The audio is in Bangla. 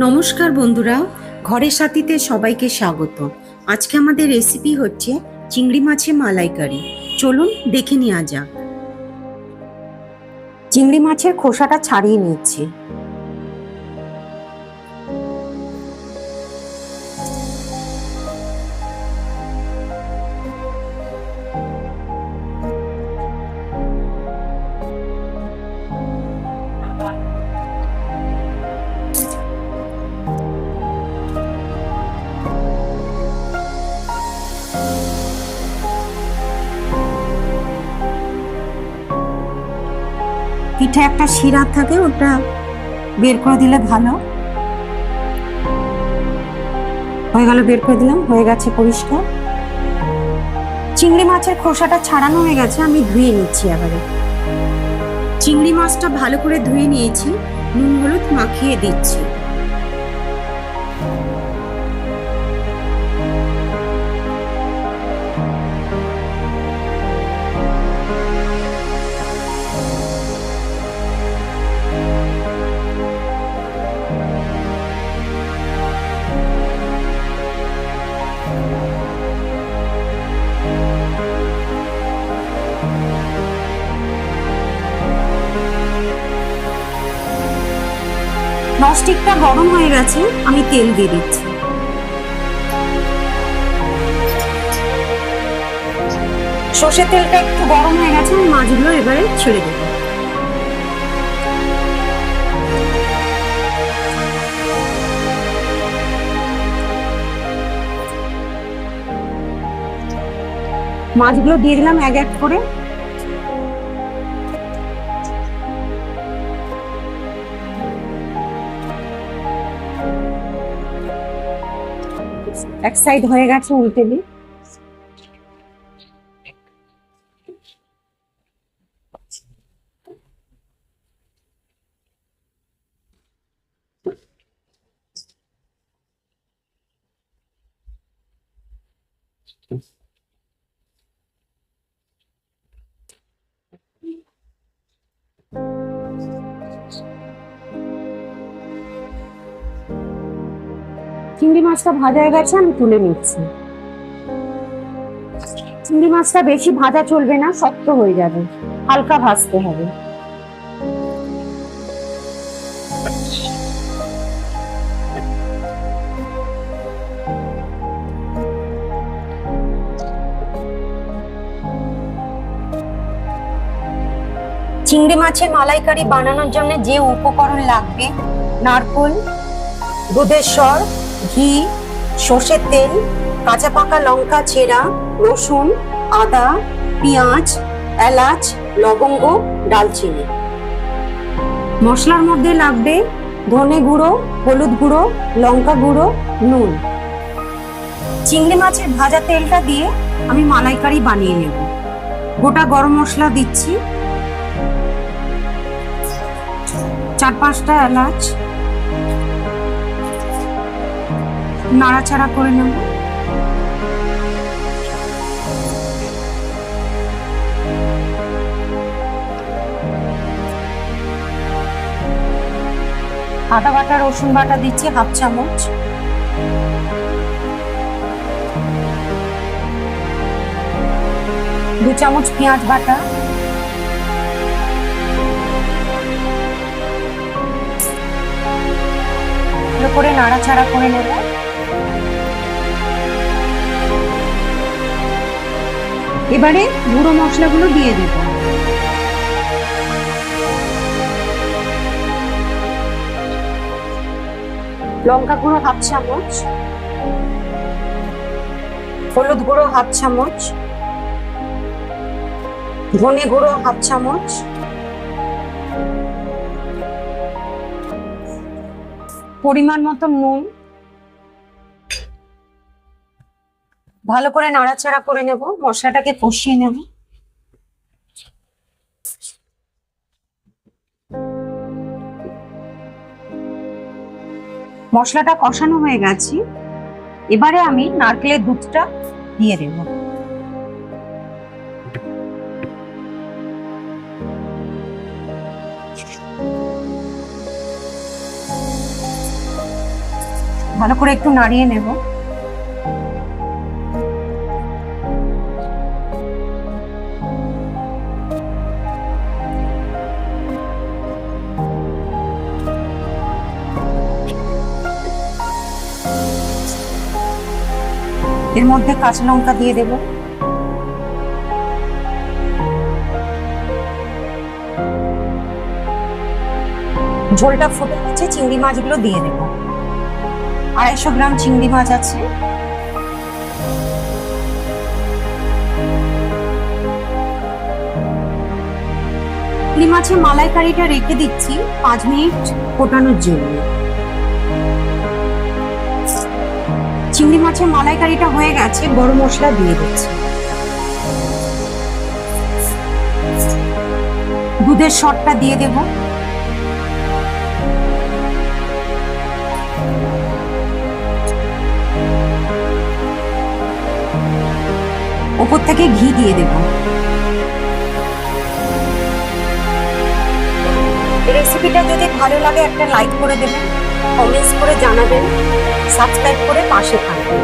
নমস্কার বন্ধুরা, ঘরের সাথীতে সবাইকে স্বাগত। আজকে আমাদের রেসিপি হচ্ছে চিংড়ি মাছের মালাইকারি। চলুন দেখে নেওয়া যাক। চিংড়ি মাছের খোসাটা ছাড়িয়ে নিচ্ছি। পিঠে একটা শিরা থাকে, ওটা বের করে দিলে ভালো। হয়ে গেল, বের করে দিলাম, হয়ে গেছে পরিষ্কার। চিংড়ি মাছের খোসাটা ছাড়ানো হয়ে গেছে, আমি ধুয়ে নিচ্ছি এবারে। চিংড়ি মাছটা ভালো করে ধুয়ে নিয়েছি, নুন হলুদ মাখিয়ে দিচ্ছি। ননস্টিকটা গরম হয়ে গেছে, আমি তেল দিয়ে দিচ্ছি। সর্ষের তেলটা একটু গরম হয়ে গেছে, আমি মাছগুলো এবারে ছেড়ে দেবো। মাছগুলো দিয়ে দিলাম এক এক করে। এক সাইড হয়ে গেছে, উল্টে দিই। চিংড়ি মাছটা ভাজা হয়ে গেছে, আমি তুলে নিচ্ছি। চিংড়ি মাছটা বেশি ভাজা চলবে না, শক্ত হয়ে যাবে, হালকা ভাজতে হবে। চিংড়ি মাছের মালাইকারি বানানোর জন্য যে উপকরণ লাগবে: নারকেল, দুধের সর, ঘি, সর্ষের তেল, কাঁচা পাকা লঙ্কা চেরা, রসুন, আদা, পেঁয়াজ, এলাচ, লবঙ্গ, ডালচিনি। মশলার মধ্যে লাগবে ধনে গুঁড়ো, হলুদ গুঁড়ো, লঙ্কা গুঁড়ো, নুন। চিংড়ি মাছের ভাজা তেলটা দিয়ে আমি মালাইকারি বানিয়ে নেব। গোটা গরম মশলা দিচ্ছি, 4-5টা এলাচ, নাড়াচাড়া করে নেব। আদা বাটা, রসুন বাটা দিচ্ছি 1/2 চামচ। দু চামচ পেঁয়াজ বাটা, ভালো করে নাড়াচাড়া করে নেব। এবারে গুঁড়ো মশলাগুলো দিয়ে দেব। লঙ্কা গুঁড়ো 1/2 চামচ, হলুদ গুঁড়ো 1/2 চামচ, ধনে গুঁড়ো 1/2 চামচ, পরিমাণ মতো নুন। ভালো করে নাড়াচাড়া করে নেব, মশলাটাকে কষিয়ে নেব। মশলাটা কষানো হয়ে গেছে, এবারে আমি নারকেলের দুধটা দিয়ে দেব। ভালো করে একটু নাড়িয়ে নেব। এর মধ্যে কাঁচা লঙ্কা দিয়ে দেব। ঝোলটা ফুটে গেছে, চিংড়ি মাছগুলো দিয়ে দেব। 250 গ্রাম চিংড়ি মাছ আছে। চিংড়ি মাছের মালাইকারিটা রেখে দিচ্ছি 5 মিনিট ফোটানোর জন্য। চিংড়ি মাছের মালাইকারিটা হয়ে গেছে, গরম মশলা দিয়ে দিচ্ছি। দুধের সরটা দিয়ে দেব। ওপর থেকে ঘি দিয়ে দেব। রেসিপিটা যদি ভালো লাগে একটা লাইক করে দেবেন, কমেন্টস করে জানাবেন, সাবস্ক্রাইব করে পাশে থাকবেন।